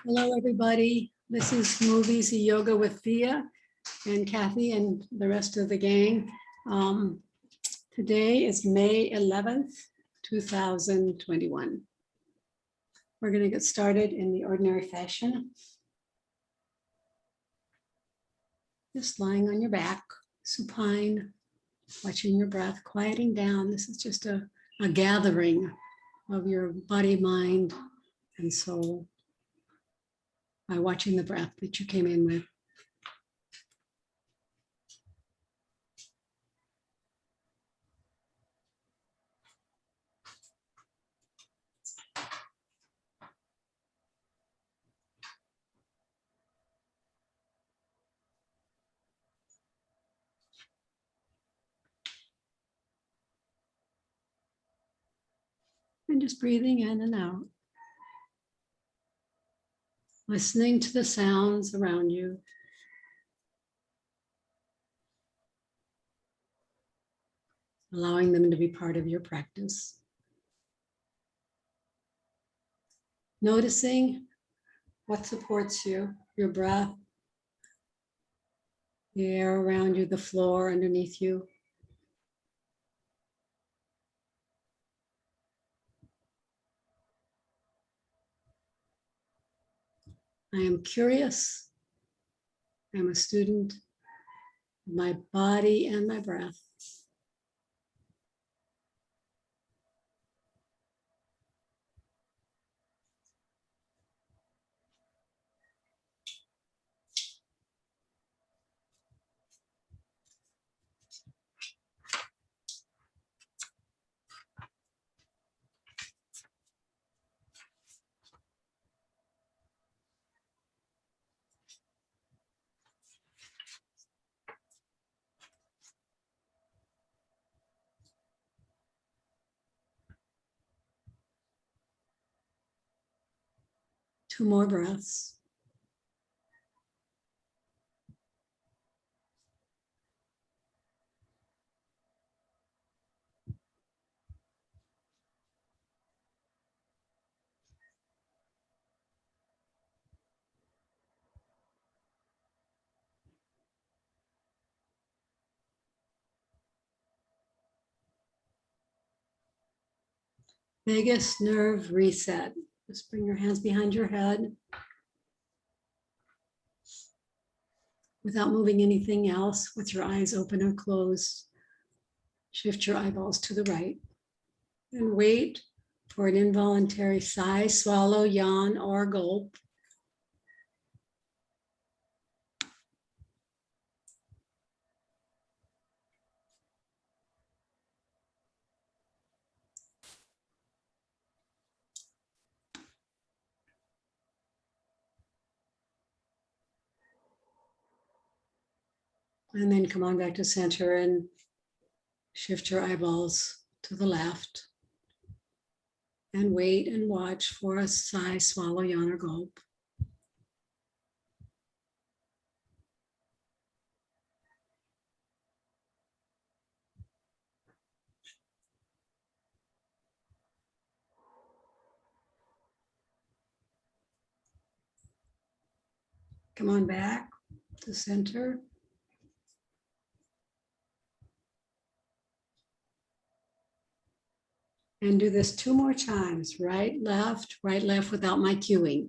Hello, everybody. This is MoveEasy Yoga with Thea and Kathy and the rest of the gang. Today is May 11th, 2021. We're going to get started in the ordinary fashion. Just lying on your back, supine, watching your breath, quieting down. This is just a gathering of your body, mind, and soul by watching the breath that you came in with. And just breathing in and out. Listening to the sounds around you. Allowing them to be part of your practice. Noticing what supports you, your breath, the air around you, the floor underneath you. I am curious. I'm a student of my body and my breath. Two more breaths. Vagus nerve reset. Just bring your hands behind your head without moving anything else, with your eyes open or closed. Shift your eyeballs to the right and wait for an involuntary sigh, swallow, yawn, or gulp. And then come on back to center and shift your eyeballs to the left. And wait and watch for a sigh, swallow, yawn, or gulp. Come on back to center. And do this two more times, right, left, without my cueing.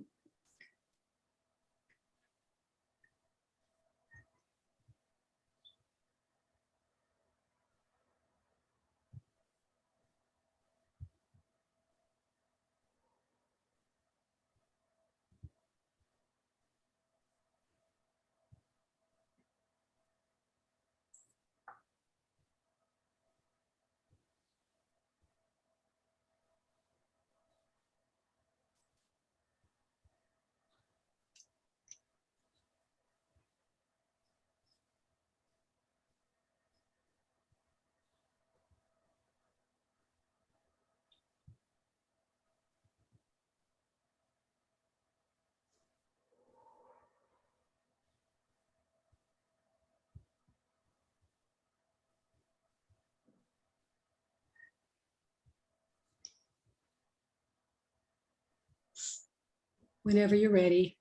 Whenever you're ready,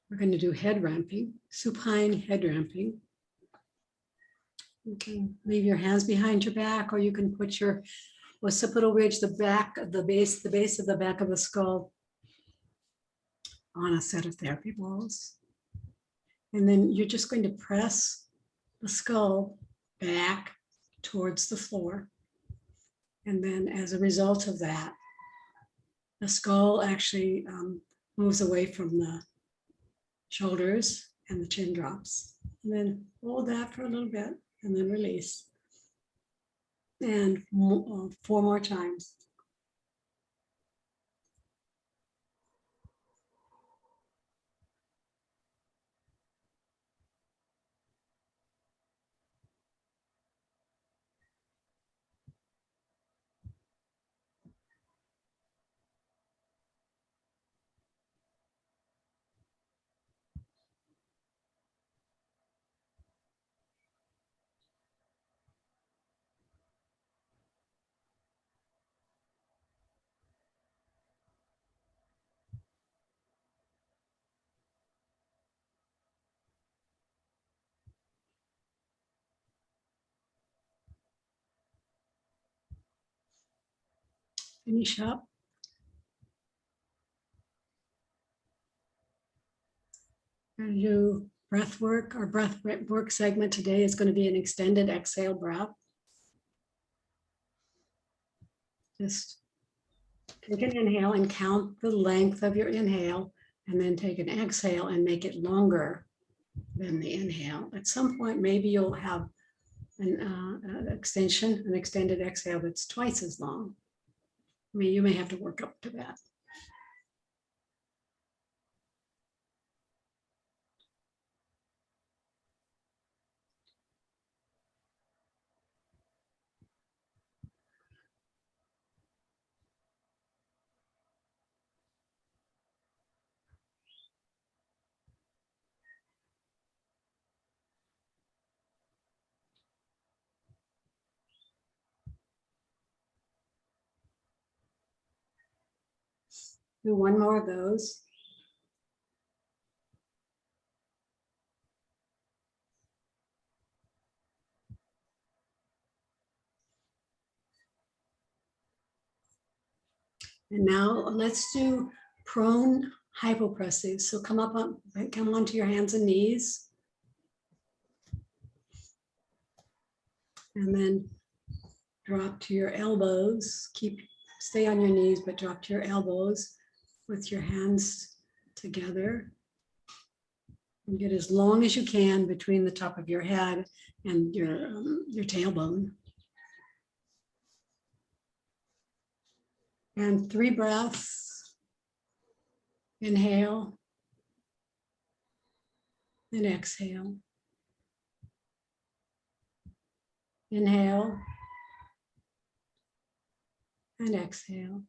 we're going to do head ramping, supine head ramping. You can leave your hands behind your back, or you can put your occipital ridge, the back of the base of the back of the skull on a set of therapy balls. And then you're just going to press the skull back towards the floor. And then as a result of that, the skull actually moves away from the shoulders and the chin drops. And then hold that for a little bit and then release. And 4 more times. Finish up. Going to do breath work. Our breath work segment today is going to be an extended exhale breath. Just take an inhale and count the length of your inhale, and then take an exhale and make it longer than the inhale. At some point, maybe you'll have an extended exhale that's twice as long. I mean, you may have to work up to that. Do one more of those. And now let's do prone hypopressives. So come onto your hands and knees. And then drop to your elbows. Stay on your knees, but drop to your elbows with your hands together. And get as long as you can between the top of your head and your tailbone. And 3 breaths. Inhale and exhale. Inhale and exhale.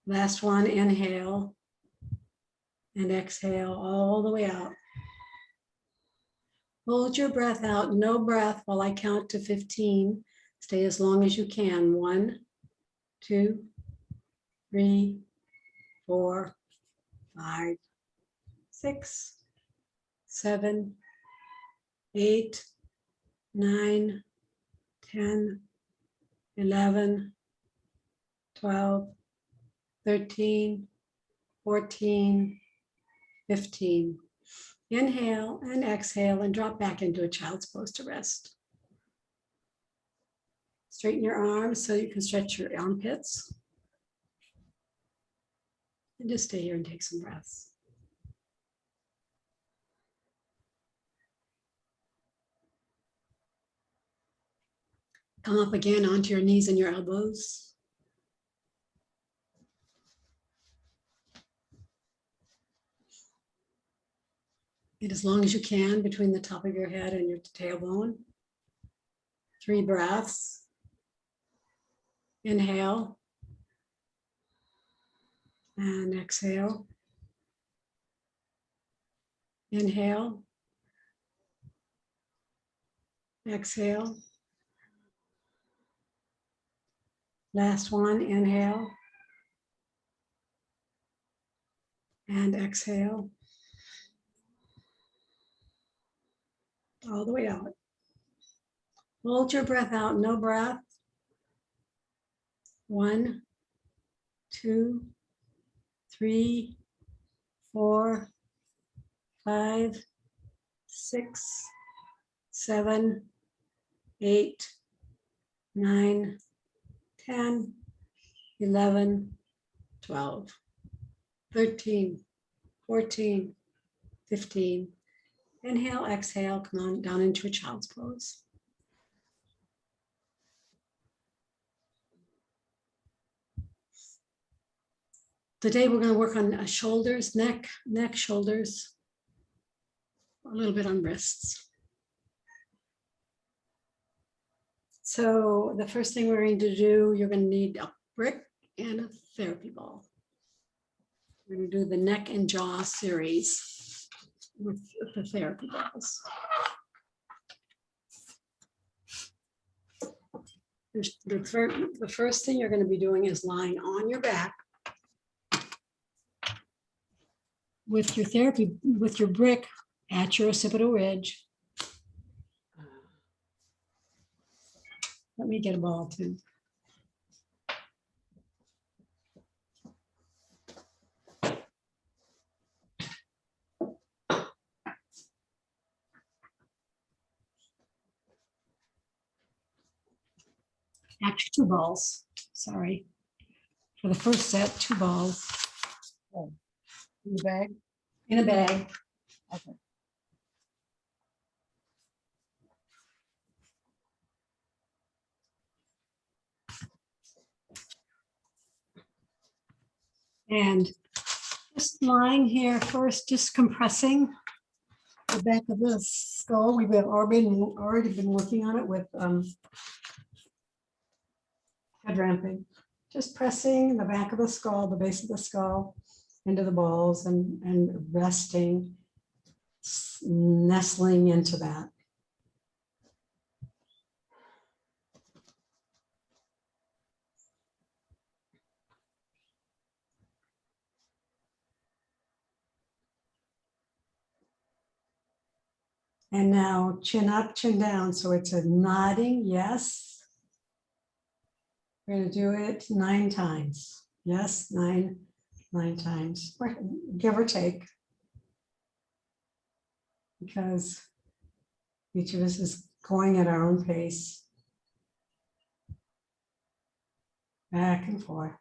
Last one, inhale and exhale all the way out. Hold your breath out, no breath while I count to 15. Stay as long as you can. 1, 2, 3, 4, 5, 6, 7, 8, 9, 10, 11, 12, 13, 14, 15. Inhale and exhale and drop back into a child's pose to rest. Straighten your arms so you can stretch your armpits. And just stay here and take some breaths. Come up again onto your knees and your elbows. Get as long as you can between the top of your head and your tailbone. 3 breaths. Inhale and exhale. Inhale. Exhale. Last one, inhale. And exhale. All the way out. Hold your breath out, no breath. 1, 2, 3, 4, 5, 6, 7, 8, 9, 10, 11, 12, 13, 14, 15. Inhale, exhale, come on down into a child's pose. Today we're going to work on shoulders, neck, shoulders, a little bit on wrists. So the first thing we're going to do, you're going to need a brick and a therapy ball. We're going to do the neck and jaw series with the therapy balls. The first thing you're going to be doing is lying on your back with your brick at your occipital ridge. Let me get a ball too. Actually, 2 balls. Sorry. For the first set, 2 balls. Oh. In the bag? In a bag. Okay. And just lying here first, just compressing the back of the skull. We've already been working on it with head ramping. Just pressing the back of the skull, the base of the skull, into the balls and resting, nestling into that. And now chin up, chin down. So it's a nodding yes. We're going to do it 9 times. Yes, 9 times, give or take. Because each of us is going at our own pace. Back and forth.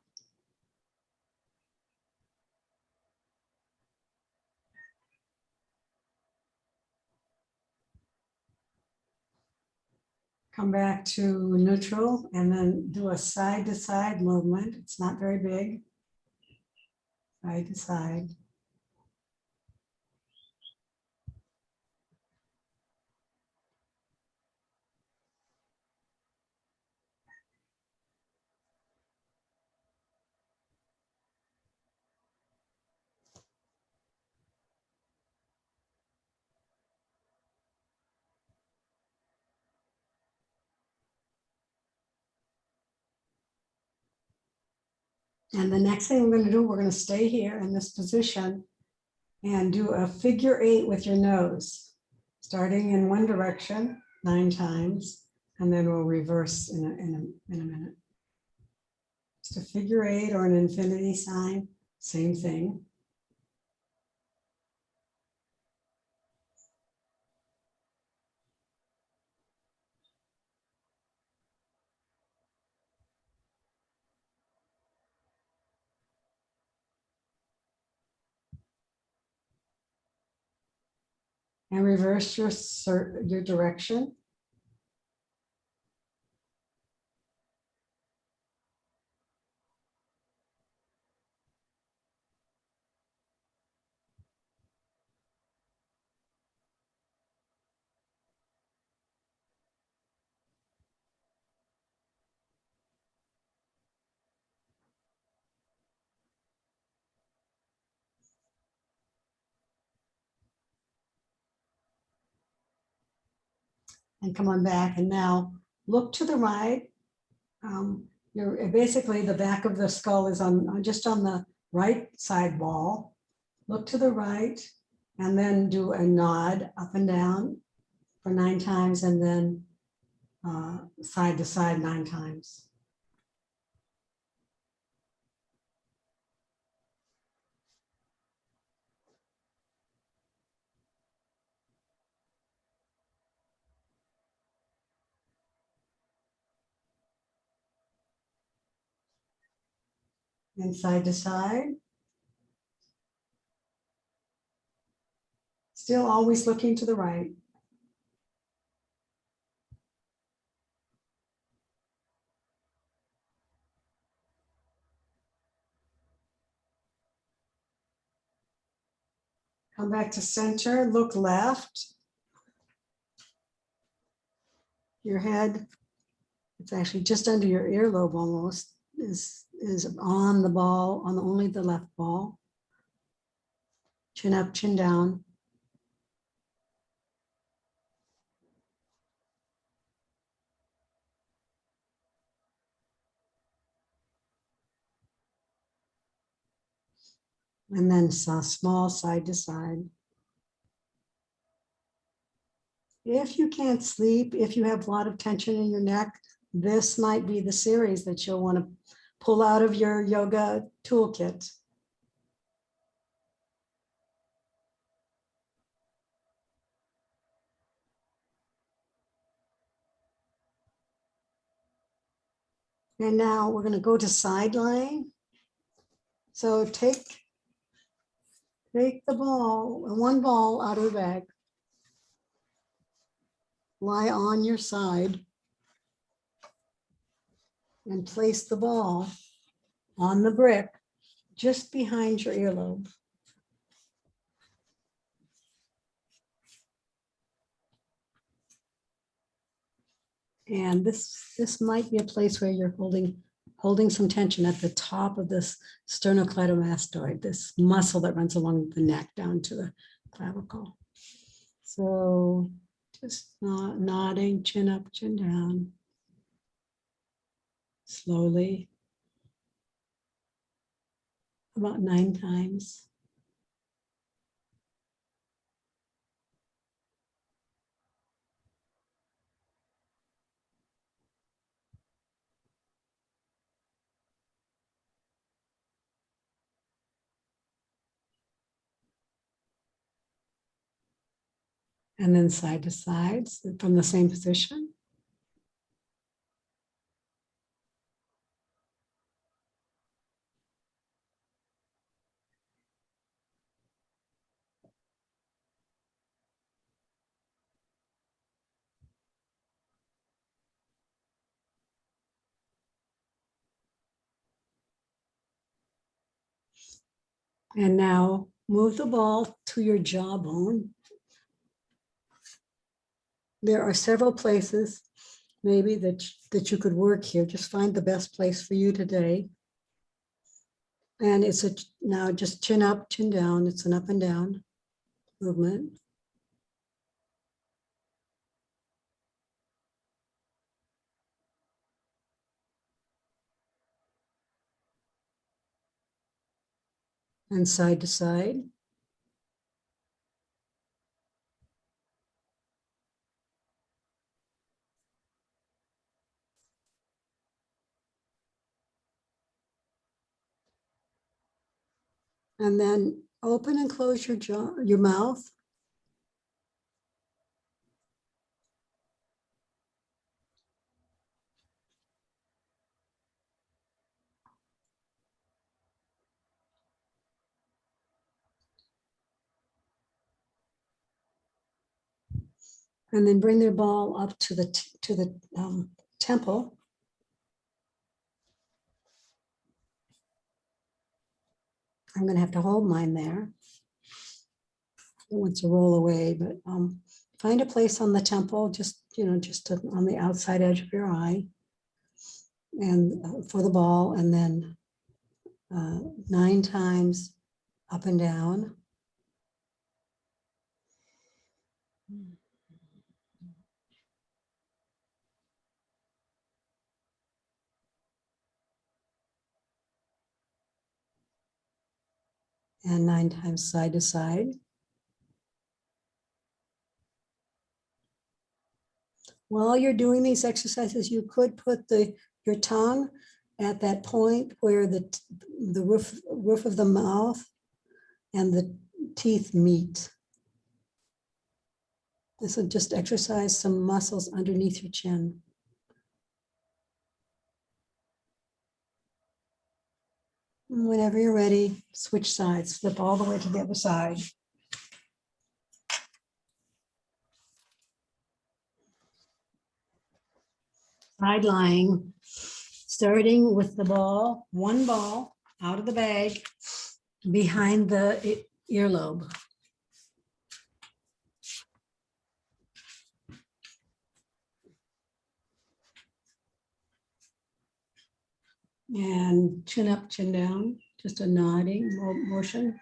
Come back to neutral and then do a side to side movement. It's not very big. Side to side. And the next thing we're going to do, we're going to stay here in this position and do a figure 8 with your nose, starting in one direction 9 times, and then we'll reverse in a minute. Just a figure 8 or an infinity sign, same thing. And reverse your direction. And come on back. And now look to the right. You're basically the back of the skull is just on the right side wall. Look to the right and then do a nod up and down for 9 times and then side to side 9 times. And side to side. Still always looking to the right. Come back to center, look left. Your head, it's actually just under your earlobe almost, is on the ball, on only the left ball. Chin up, chin down. And then small side to side. If you can't sleep, if you have a lot of tension in your neck, this might be the series that you'll want to pull out of your yoga toolkit. And now we're going to go to side lying. So take the ball, one ball out of the bag. Lie on your side and place the ball on the brick just behind your earlobe. And this might be a place where you're holding some tension at the top of this sternocleidomastoid, this muscle that runs along the neck down to the clavicle. So just nodding, chin up, chin down. Slowly. About 9 times. And then side to side from the same position. And now move the ball to your jawbone. There are several places maybe that you could work here. Just find the best place for you today. And it's now just chin up, chin down. It's an up and down movement. And side to side. And then open and close your jaw, your mouth. And then bring their ball up to the temple. I'm going to have to hold mine there. I want to roll away, but find a place on the temple, just on the outside edge of your eye, and for the ball, and then 9 times up and down. and 9 times side to side. While you're doing these exercises, you could put your tongue at that point where the roof of the mouth and the teeth meet. This will just exercise some muscles underneath your chin. And whenever you're ready, switch sides, flip all the way to the other side. Side lying, starting with the ball, one ball out of the bag behind the earlobe. And chin up, chin down, just a nodding motion.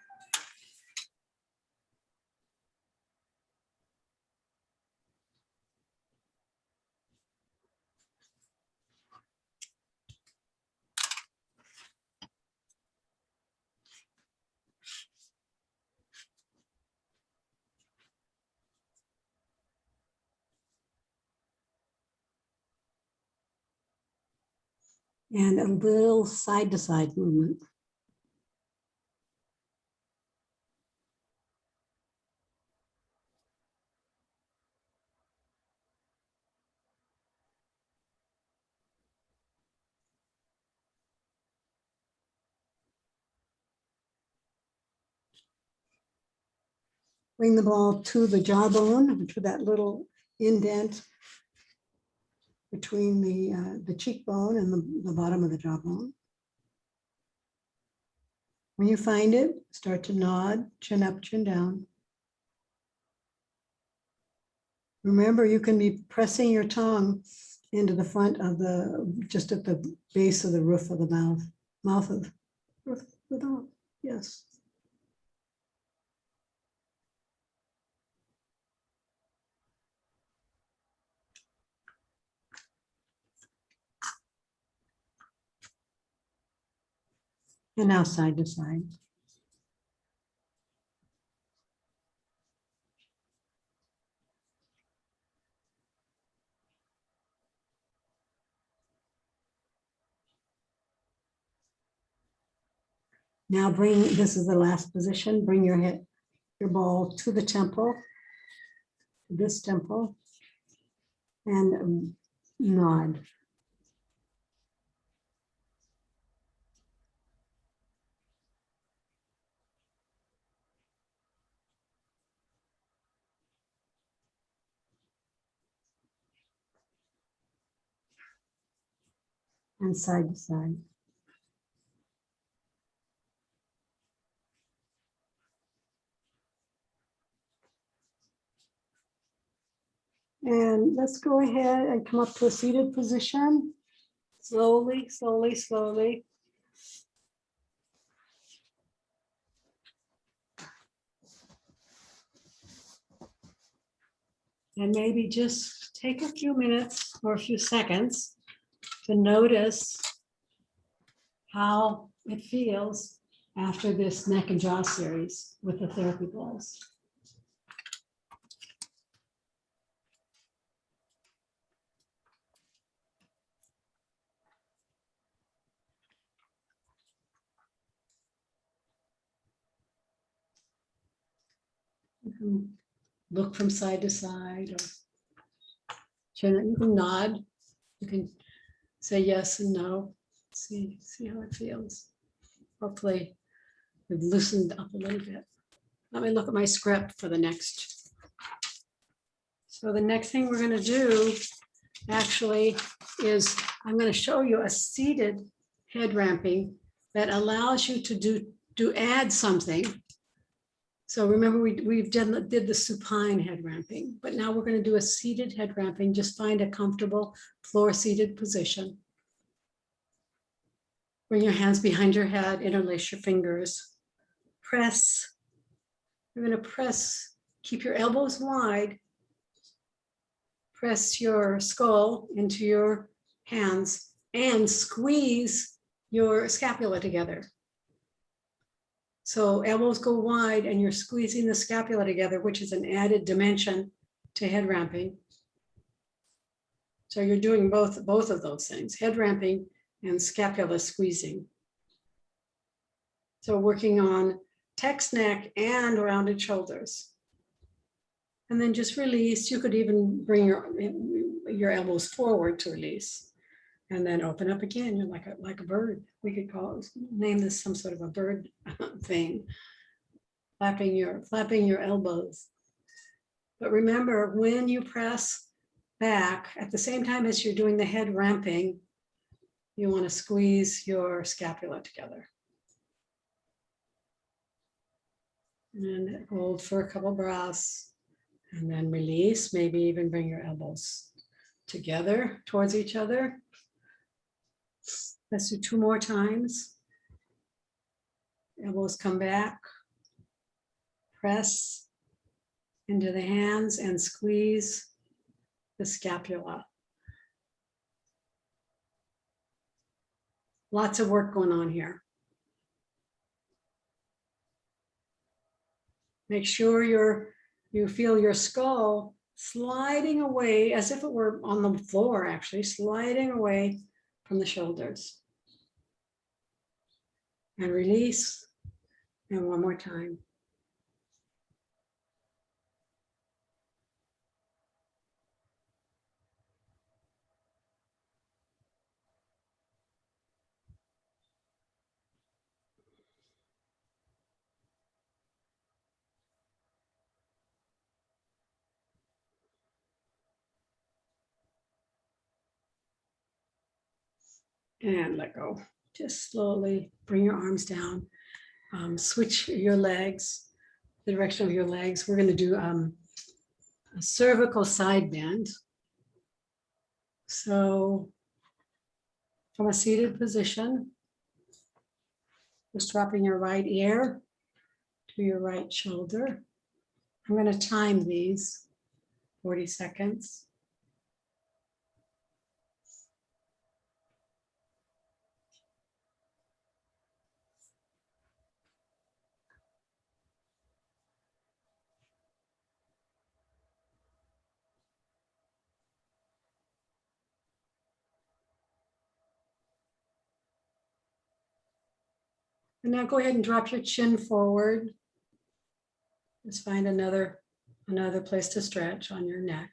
And a little side to side movement. Bring the ball to the jawbone, to that little indent between the cheekbone and the bottom of the jawbone. When you find it, start to nod, chin up, chin down. Remember, you can be pressing your tongue into the front of just at the base of the roof of the mouth. Roof of the mouth, yes. And now side to side. Now this is the last position, bring your ball to the temple, this temple, and nod. And side to side. And let's go ahead and come up to a seated position. Slowly, slowly, slowly. And maybe just take a few minutes or a few seconds to notice how it feels after this neck and jaw series with the therapy balls. You can look from side to side, or you can nod. You can say yes and no. See how it feels. Hopefully, we've loosened up a little bit. Let me look at my script for the next. So the next thing we're going to do actually is I'm going to show you a seated head ramping that allows you to add something. So remember did the supine head ramping, but now we're going to do a seated head ramping. Just find a comfortable floor seated position. Bring your hands behind your head, interlace your fingers. Press. You're going to press, keep your elbows wide. Press your skull into your hands and squeeze your scapula together. So elbows go wide and you're squeezing the scapula together, which is an added dimension to head ramping. So you're doing both of those things, head ramping and scapula squeezing. So working on text neck and rounded shoulders. And then just release. You could even bring your elbows forward to release. And then open up again. You're like a bird. We could name this some sort of a bird thing. Flapping your elbows. But remember, when you press back at the same time as you're doing the head ramping, you want to squeeze your scapula together. And hold for a couple breaths and then release. Maybe even bring your elbows together towards each other. Let's do 2 more times. Elbows come back. Press into the hands and squeeze the scapula. Lots of work going on here. Make sure you feel your skull sliding away as if it were on the floor, actually, sliding away from the shoulders. And release. And one more time. And let go. Just slowly bring your arms down. Switch your legs, the direction of your legs. We're going to do a cervical side bend. So from a seated position, just dropping your right ear to your right shoulder. I'm going to time these 40 seconds. And now go ahead and drop your chin forward. Just find another place to stretch on your neck.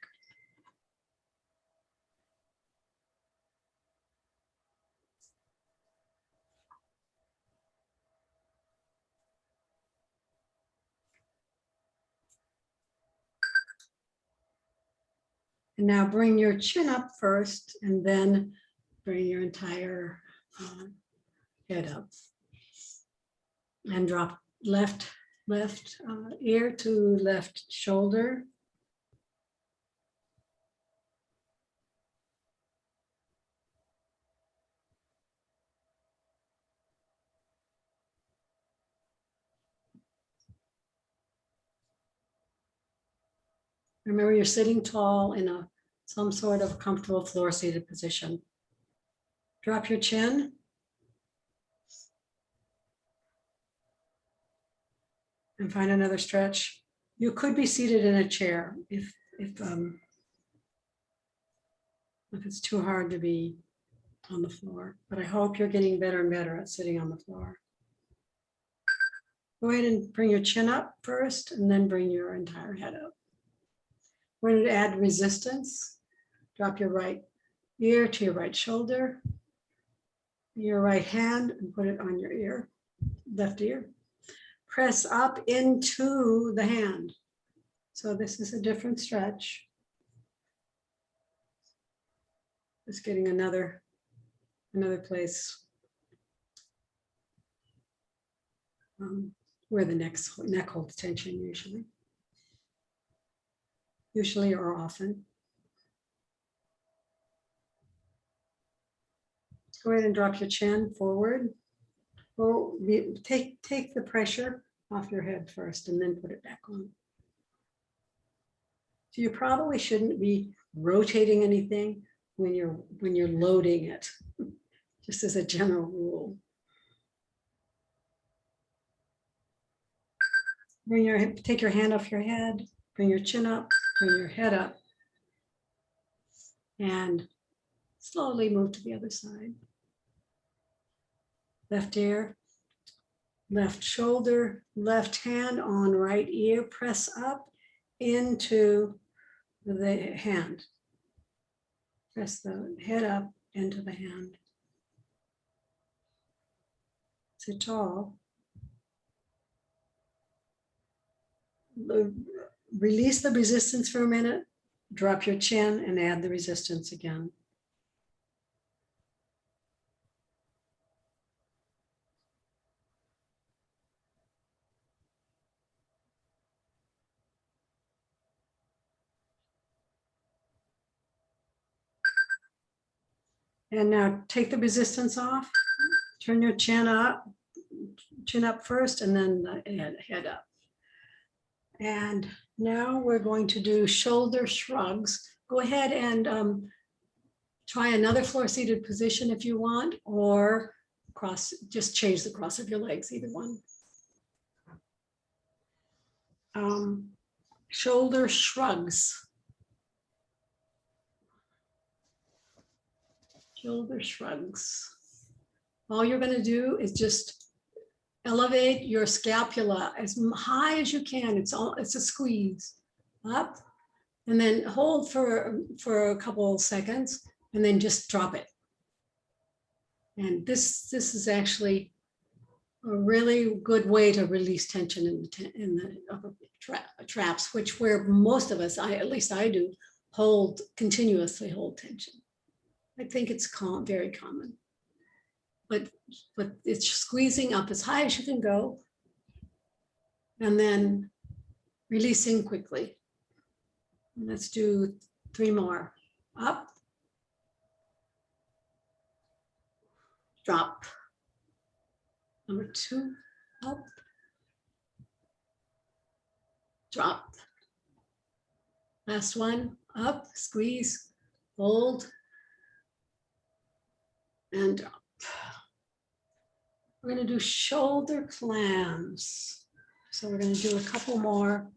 And now bring your chin up first and then bring your entire head up. And drop left ear to left shoulder. Remember, you're sitting tall in some sort of comfortable floor seated position. Drop your chin. And find another stretch. You could be seated in a chair if it's too hard to be on the floor. But I hope you're getting better and better at sitting on the floor. Go ahead and bring your chin up first and then bring your entire head up. We're going to add resistance. Drop your right ear to your right shoulder, your right hand, and put it on your ear, left ear. Press up into the hand. So this is a different stretch. Just getting another place where the neck holds tension usually or often. Go ahead and drop your chin forward. Take the pressure off your head first and then put it back on. So you probably shouldn't be rotating anything when you're loading it, just as a general rule. Take your hand off your head, bring your chin up, bring your head up, and slowly move to the other side. Left ear, left shoulder, left hand on right ear, press up into the hand. Press the head up into the hand. Sit tall. Release the resistance for a minute, drop your chin and add the resistance again. And now take the resistance off, turn your chin up first, and then the head up. And now we're going to do shoulder shrugs. Go ahead and try another floor seated position if you want, or just change the cross of your legs, either one. Shoulder shrugs. Shoulder shrugs. All you're going to do is just elevate your scapula as high as you can. It's a squeeze up, and then hold for a couple seconds, and then just drop it. And this is actually a really good way to release tension in the upper traps, where most of us, at least I do, continuously hold tension. I think it's very common, but it's squeezing up as high as you can go, and then releasing quickly. Let's do 3 more. Up, drop. Number 2, up, drop. Last one, up, squeeze, hold, and drop. We're going to do shoulder clams. So we're going to do a couple more.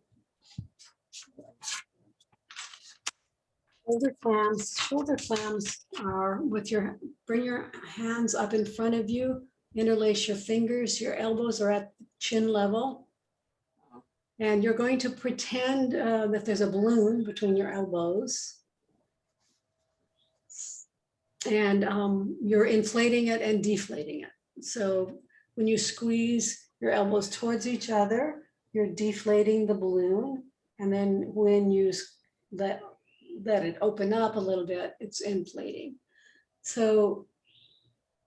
Shoulder clams. Shoulder clams are bring your hands up in front of you, interlace your fingers, your elbows are at chin level. And you're going to pretend that there's a balloon between your elbows. And you're inflating it and deflating it. So when you squeeze your elbows towards each other, you're deflating the balloon. And then when you let it open up a little bit, it's inflating. So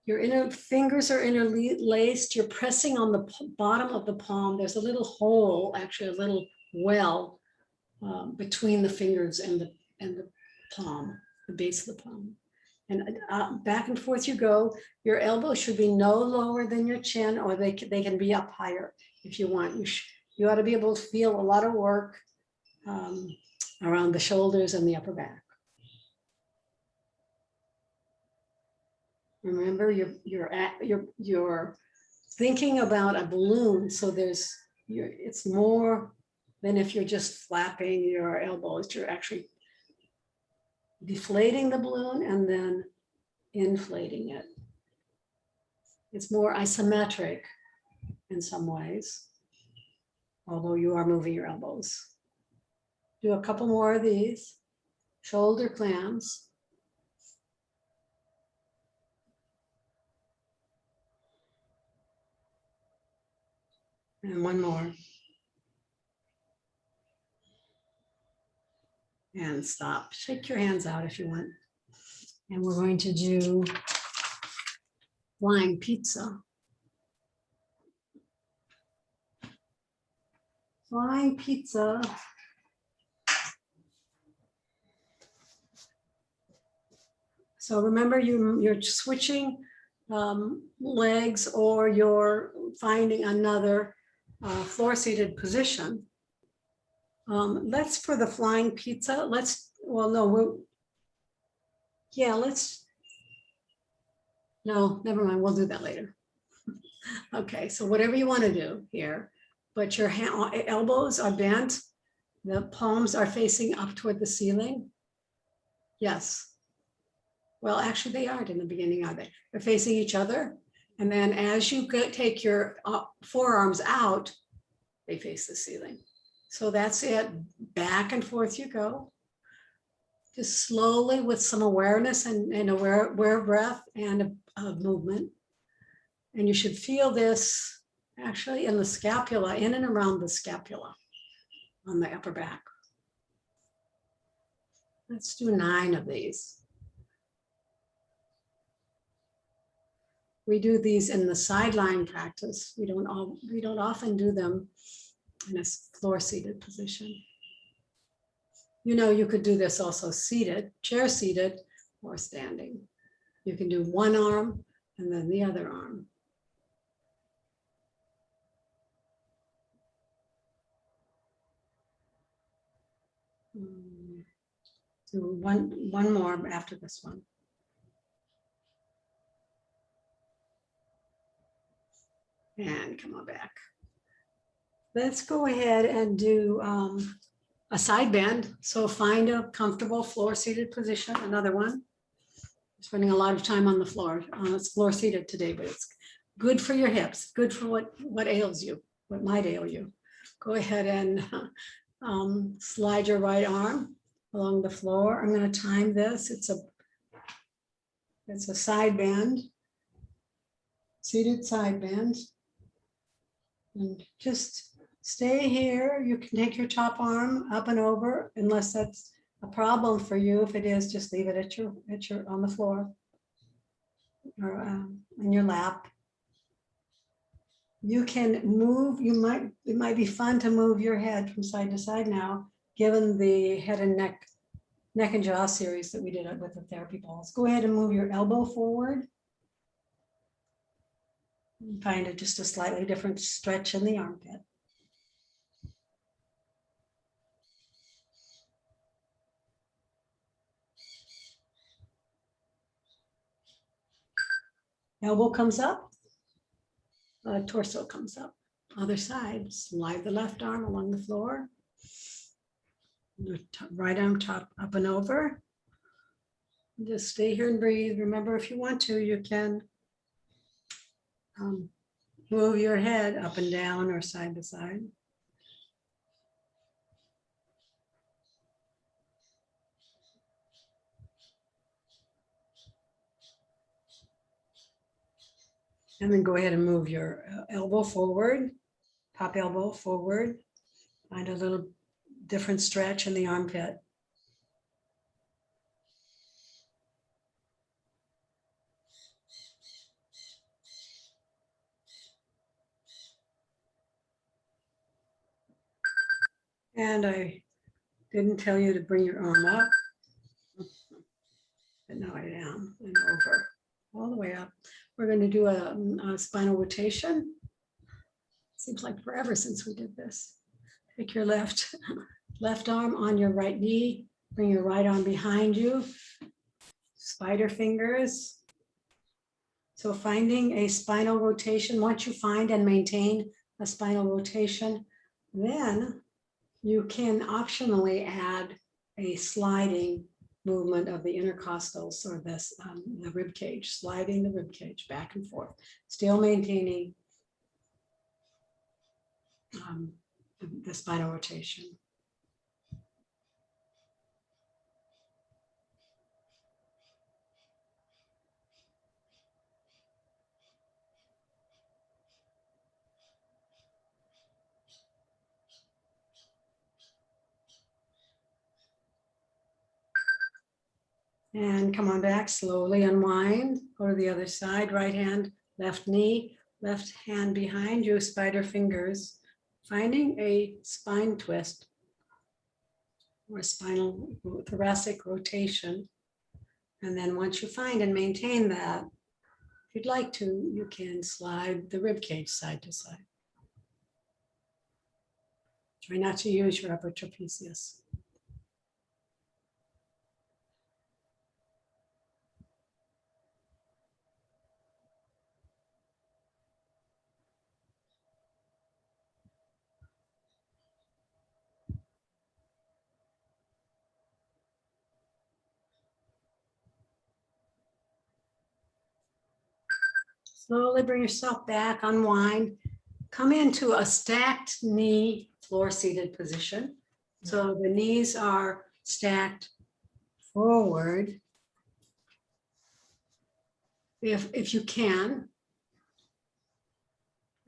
your fingers are interlaced. You're pressing on the bottom of the palm. There's a little hole, actually a little well between the fingers and the palm, the base of the palm. And back and forth you go. Your elbows should be no lower than your chin, or they can be up higher if you want. You ought to be able to feel a lot of work around the shoulders and the upper back. Remember, you're thinking about a balloon, so it's more than if you're just flapping your elbows. You're actually deflating the balloon and then inflating it. It's more isometric in some ways, although you are moving your elbows. Do a couple more of these. Shoulder clams. And one more. And stop. Shake your hands out if you want. And we're going to do flying pizza. Flying pizza. So remember, you're switching legs, or you're finding another floor-seated position. Let's, for the flying pizza, no, never mind, we'll do that later. Okay, so whatever you want to do here, but your elbows are bent. The palms are facing up toward the ceiling. Yes. Well, actually, they aren't in the beginning, are they? They're facing each other. And then as you take your forearms out, they face the ceiling. So that's it. Back and forth you go. Just slowly with some awareness and aware breath and movement. And you should feel this actually in the scapula, in and around the scapula on the upper back. Let's do 9 of these. We do these in the sideline practice. We don't often do them in a floor seated position. You know, you could do this also seated, chair seated, or standing. You can do one arm and then the other arm. Do one more after this one. And come on back. Let's go ahead and do a side bend. So find a comfortable floor seated position, another one. Spending a lot of time on the floor. It's floor seated today, but it's good for your hips, good for what ails you, what might ail you. Go ahead and slide your right arm along the floor. I'm going to time this. It's a side bend, seated side bend. And just stay here. You can take your top arm up and over, unless that's a problem for you. If it is, just leave it at your on the floor or in your lap. You can move. It might be fun to move your head from side to side now, given the head and neck and jaw series that we did with the therapy balls. Go ahead and move your elbow forward. Find just a slightly different stretch in the armpit. Elbow comes up, torso comes up. Other side, slide the left arm along the floor. Right arm top up and over. Just stay here and breathe. Remember, if you want to, you can move your head up and down or side to side. And then go ahead and move your elbow forward, top elbow forward. Find a little different stretch in the armpit. And I didn't tell you to bring your arm up, but now I am, and over, all the way up. We're going to do a spinal rotation. Seems like forever since we did this. Take your left arm on your right knee, bring your right arm behind you, spider fingers. So finding a spinal rotation, once you find and maintain a spinal rotation, then you can optionally add a sliding movement of the intercostals or the rib cage, sliding the rib cage back and forth, still maintaining the spinal rotation. And come on back, slowly unwind, go to the other side, right hand, left knee, left hand behind you, spider fingers, finding a spine twist or spinal thoracic rotation. And then once you find and maintain that, if you'd like to, you can slide the rib cage side to side. Try not to use your upper trapezius. Slowly bring yourself back, unwind. Come into a stacked knee floor seated position. So the knees are stacked forward. If you can.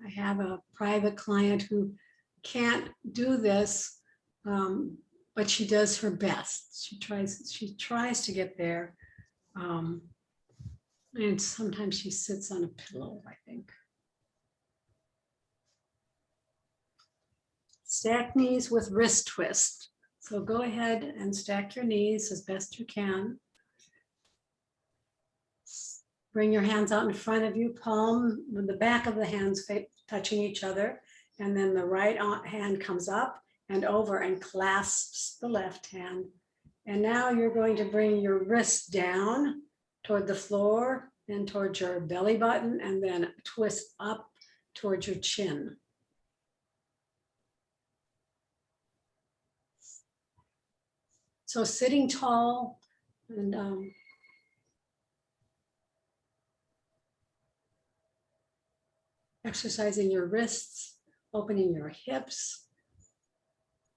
I have a private client who can't do this, but she does her best. She tries to get there. And sometimes she sits on a pillow, I think. Stack knees with wrist twist. So go ahead and stack your knees as best you can. Bring your hands out in front of you, palm with the back of the hands touching each other. And then the right hand comes up and over and clasps the left hand. And now you're going to bring your wrist down toward the floor and towards your belly button, and then twist up towards your chin. So sitting tall and exercising your wrists, opening your hips,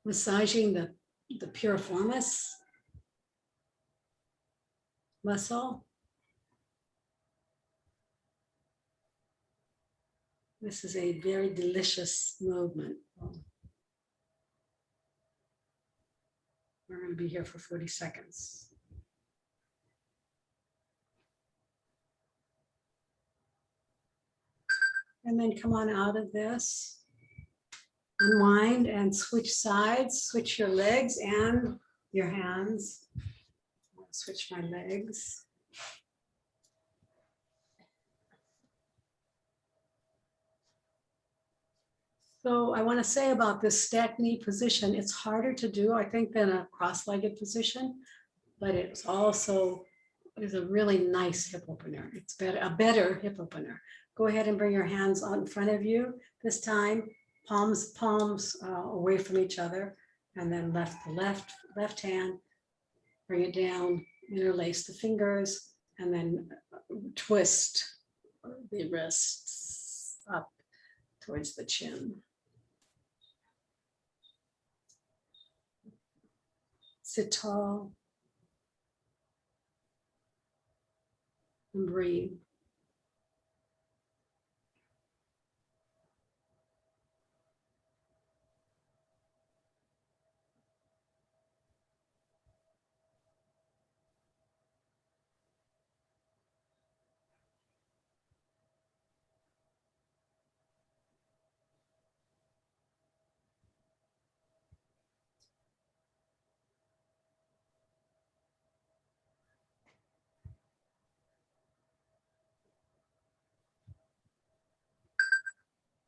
massaging the piriformis muscle. This is a very delicious movement. We're going to be here for 40 seconds. And then come on out of this. Unwind and switch sides, switch your legs and your hands. I'll switch my legs. So I want to say about this stacked knee position, it's harder to do, I think, than a cross-legged position, but it's also is a really nice hip opener. It's a better hip opener. Go ahead and bring your hands out in front of you. This time, palms away from each other, and then left hand, bring it down, interlace the fingers, and then twist the wrists up towards the chin. Sit tall and breathe.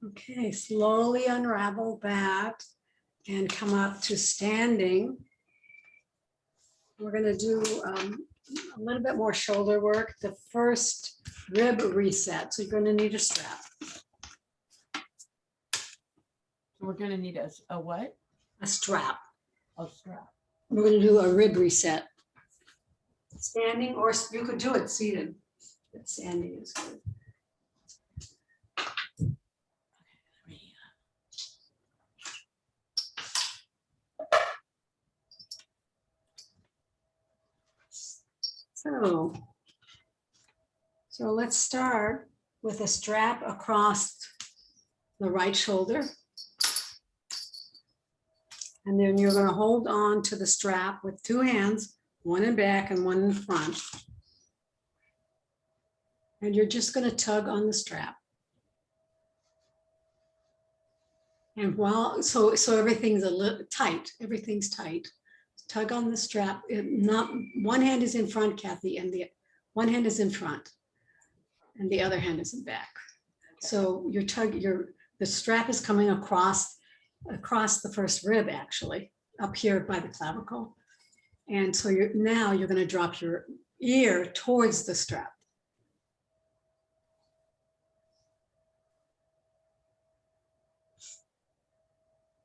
Okay, slowly unravel that and come up to standing. We're going to do a little bit more shoulder work. The first rib reset. So you're going to need a strap. We're going to need a what? A strap. A strap. We're going to do a rib reset. Standing, or you could do it seated. But standing is good. So let's start with a strap across the right shoulder. And then you're going to hold on to the strap with two hands, one in back and one in front. And you're just going to tug on the strap. And so everything's a little tight, everything's tight. Tug on the strap. Not one hand is in front, Kathy, and one hand is in front, and the other hand is in back. Okay. So the strap is coming across the first rib, actually, up here by the clavicle. And so now you're going to drop your ear towards the strap.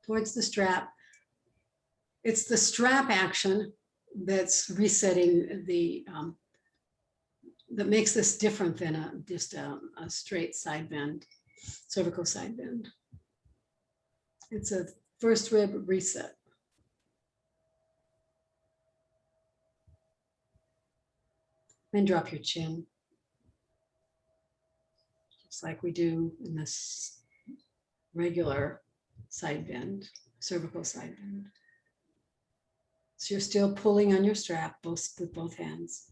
Towards the strap. It's the strap action that's resetting the that makes this different than just a straight side bend, cervical side bend. It's a first rib reset. Then drop your chin, just like we do in this regular side bend, cervical side bend. So you're still pulling on your strap with both hands.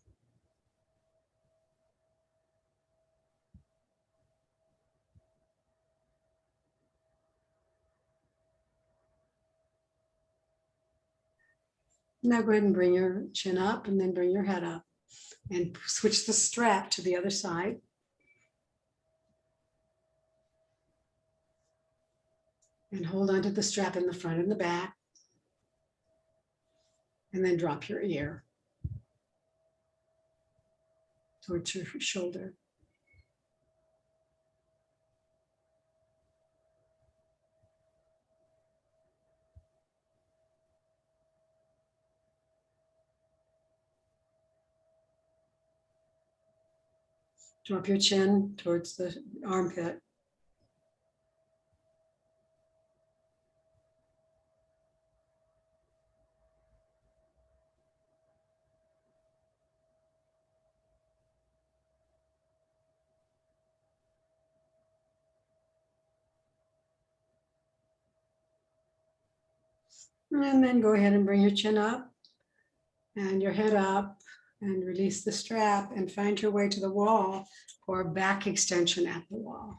Now go ahead and bring your chin up and then bring your head up and switch the strap to the other side. And hold on to the strap in the front and the back. And then drop your ear towards your shoulder. Drop your chin towards the armpit. And then go ahead and bring your chin up and your head up and release the strap and find your way to the wall for a back extension at the wall.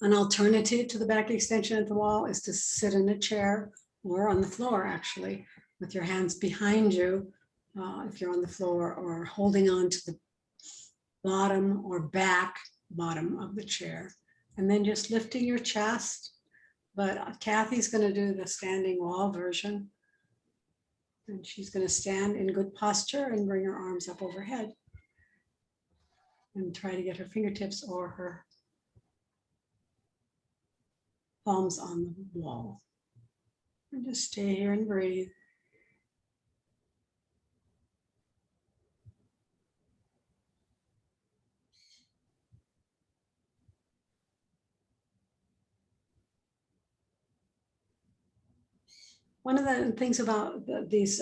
An alternative to the back extension at the wall is to sit in a chair or on the floor, actually, with your hands behind you, if you're on the floor, or holding on to the bottom or back bottom of the chair. And then just lifting your chest. But Kathy's going to do the standing wall version. And she's going to stand in good posture and bring her arms up overhead. And try to get her fingertips or her palms on the wall. And just stay here and breathe. One of the things about these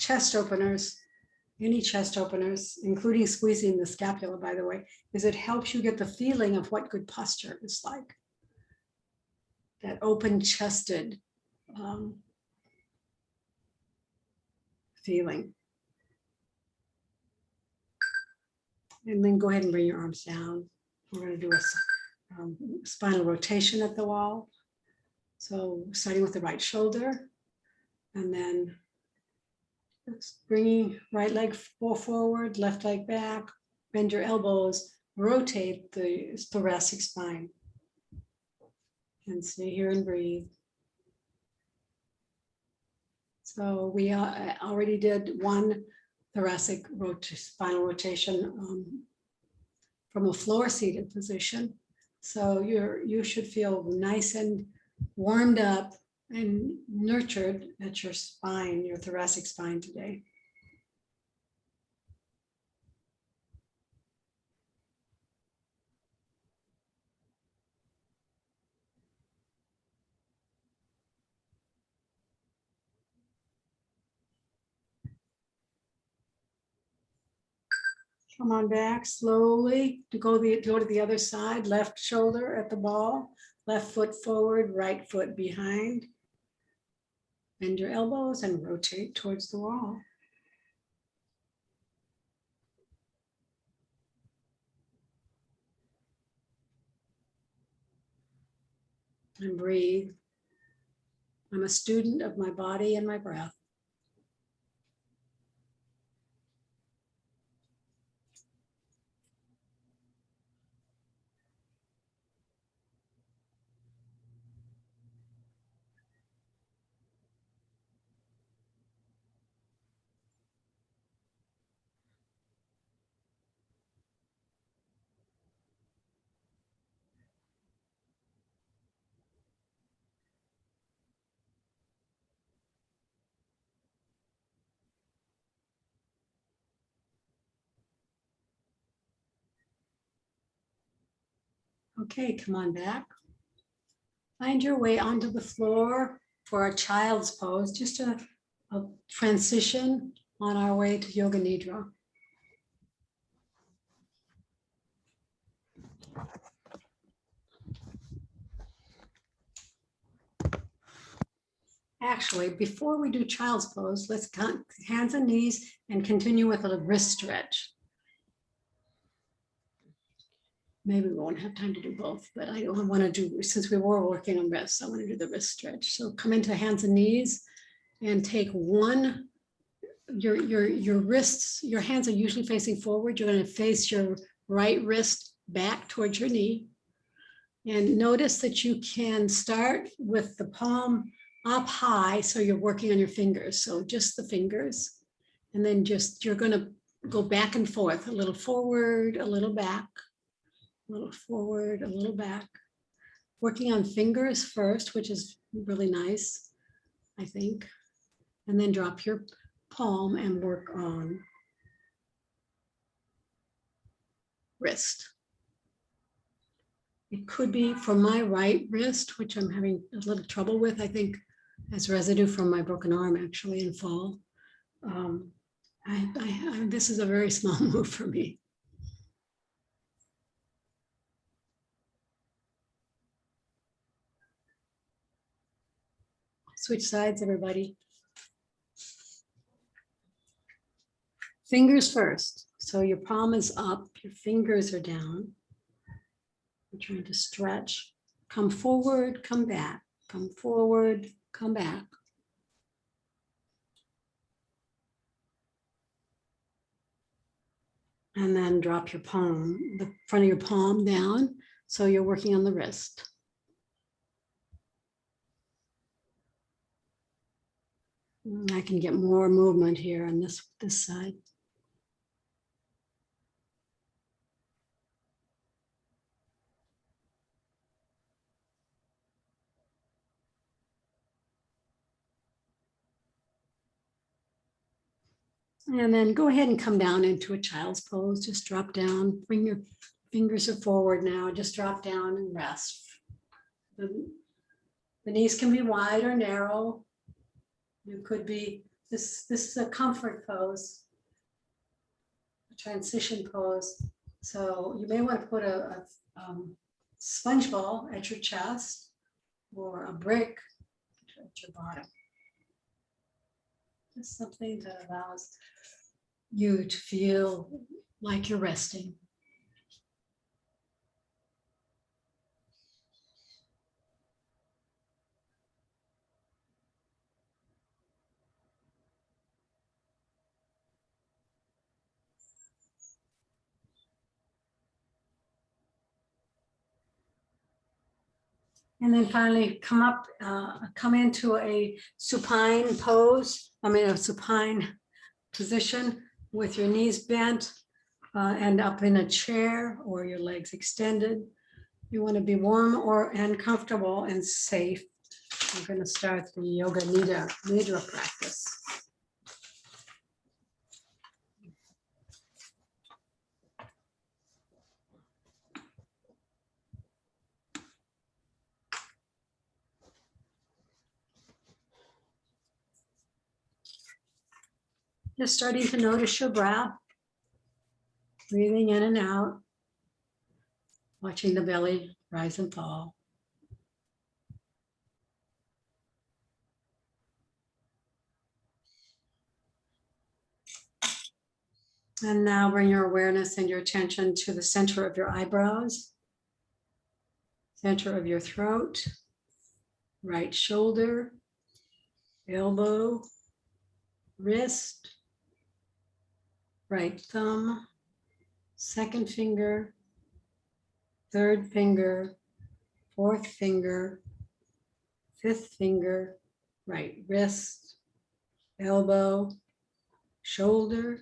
chest openers, any chest openers, including squeezing the scapula, by the way, is it helps you get the feeling of what good posture is like. That open-chested feeling. And then go ahead and bring your arms down. We're going to do a spinal rotation at the wall. So starting with the right shoulder, and then bringing right leg forward, left leg back, bend your elbows, rotate the thoracic spine. And stay here and breathe. So we already did one thoracic spinal rotation from a floor seated position. So you should feel nice and warmed up and nurtured at your spine, your thoracic spine today. Come on back slowly to go to the other side, left shoulder at the ball, left foot forward, right foot behind. Bend your elbows and rotate towards the wall. And breathe. I'm a student of my body and my breath. Okay, come on back. Find your way onto the floor for a child's pose, just a transition on our way to Yoga Nidra. Actually, before we do child's pose, let's count hands and knees and continue with a wrist stretch. Maybe we won't have time to do both, but I want to do, since we were working on wrists, I want to do the wrist stretch. So come into hands and knees and take one, your wrists, your hands are usually facing forward. You're going to face your right wrist back towards your knee. And notice that you can start with the palm up high, so you're working on your fingers. So just the fingers. And then just, you're going to go back and forth, a little forward, a little back. A little forward, a little back. Working on fingers first, which is really nice, I think. And then drop your palm and work on wrist. It could be for my right wrist, which I'm having a little trouble with, I think, as residue from my broken arm actually in fall. This is a very small move for me. Switch sides, everybody. Fingers first. So your palm is up, your fingers are down. You're trying to stretch. Come forward, come back. Come forward, come back. And then drop your palm, the front of your palm down. So you're working on the wrist. I can get more movement here on this side. And then go ahead and come down into a child's pose. Just drop down, bring your fingers forward now. Just drop down and rest. The knees can be wide or narrow. You could be, this is a comfort pose, a transition pose. So you may want to put a sponge ball at your chest or a brick at your bottom. Just something that allows you to feel like you're resting. And then finally come into a supine pose. A supine position with your knees bent and up in a chair or your legs extended. You want to be warm and comfortable and safe. We're going to start the Yoga Nidra practice. Just starting to notice your breath, breathing in and out, watching the belly rise and fall. And now bring your awareness and your attention to the center of your eyebrows, center of your throat, right shoulder, elbow, wrist, right thumb, second finger, third finger, fourth finger, fifth finger, right wrist, elbow, shoulder,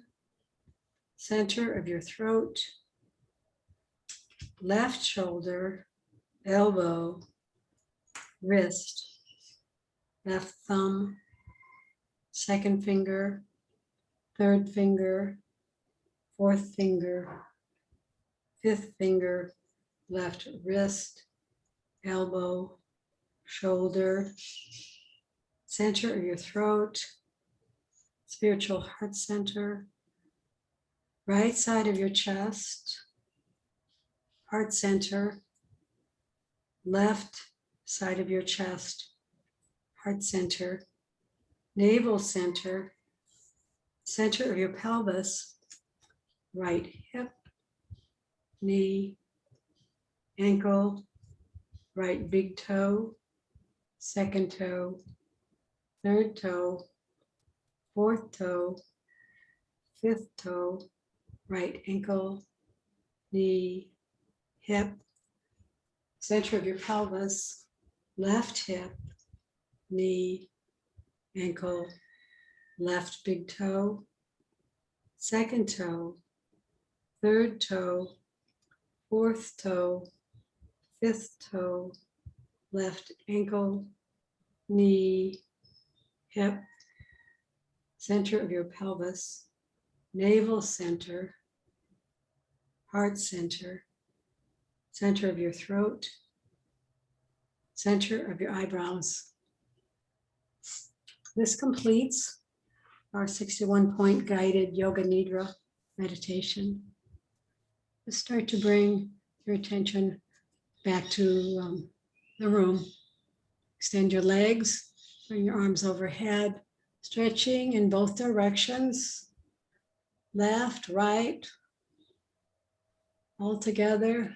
center of your throat, left shoulder, elbow, wrist, left thumb, second finger, third finger, fourth finger, fifth finger, left wrist, elbow, shoulder, center of your throat, spiritual heart center, right side of your chest, heart center, left side of your chest, heart center, navel center, center of your pelvis, right hip, knee, ankle, right big toe, second toe, third toe, fourth toe, fifth toe, right ankle, knee, hip, center of your pelvis, left hip, knee, ankle, left big toe, second toe, third toe, fourth toe, fifth toe, left ankle, knee, hip, center of your pelvis, navel center, heart center, center of your throat, center of your eyebrows. This completes our 61-point guided yoga nidra meditation. Just start to bring your attention back to the room. Extend your legs, bring your arms overhead, stretching in both directions, left, right, all together.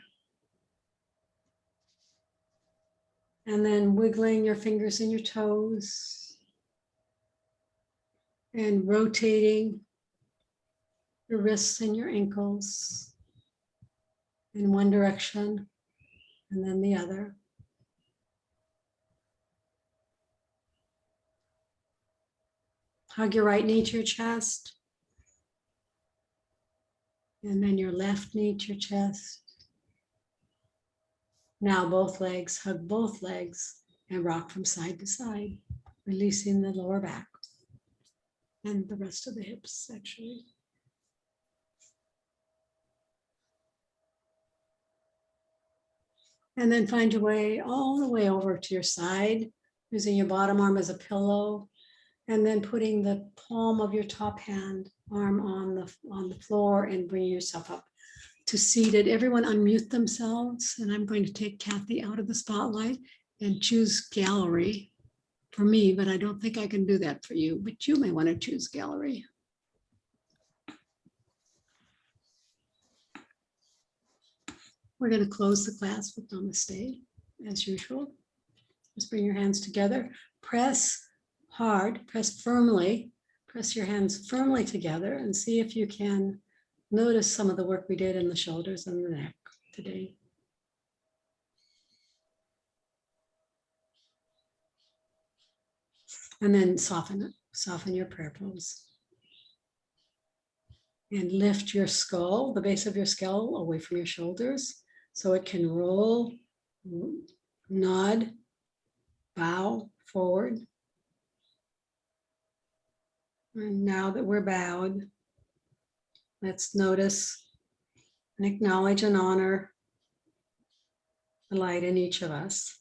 And then wiggling your fingers and your toes and rotating your wrists and your ankles in one direction and then the other. Hug your right knee to your chest. And then your left knee to your chest. Now both legs, hug both legs and rock from side to side, releasing the lower back and the rest of the hips actually. And then find your way all the way over to your side, using your bottom arm as a pillow, and then putting the palm of your top hand arm on the floor and bringing yourself up to seated. Everyone unmute themselves, and I'm going to take Kathy out of the spotlight and choose gallery for me, but I don't think I can do that for you, but you may want to choose gallery. We're going to close the class with namaste as usual. Just bring your hands together, press hard, press firmly, press your hands firmly together and see if you can notice some of the work we did in the shoulders and the neck today. And then soften it, soften your prayer pose. And lift your skull, the base of your skull, away from your shoulders so it can roll, nod, bow forward. And now that we're bowed, let's notice and acknowledge and honor the light in each of us.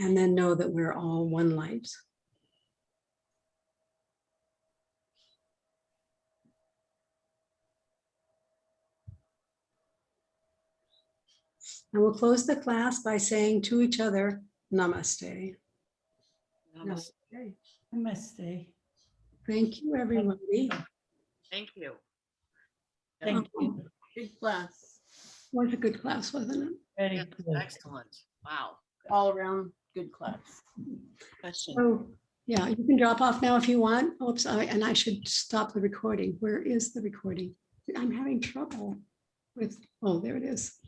And then know that we're all one light. And we'll close the class by saying to each other, namaste. Namaste. Namaste. Thank you, everybody. Thank you. Thank you. Good class. Was a good class, wasn't it? Very Yeah, good. excellent. Wow. All around good class. Question. So, yeah, you can drop off now if you want. Oops, and I should stop the recording. Where is the recording? I'm having trouble with, oh, there it is.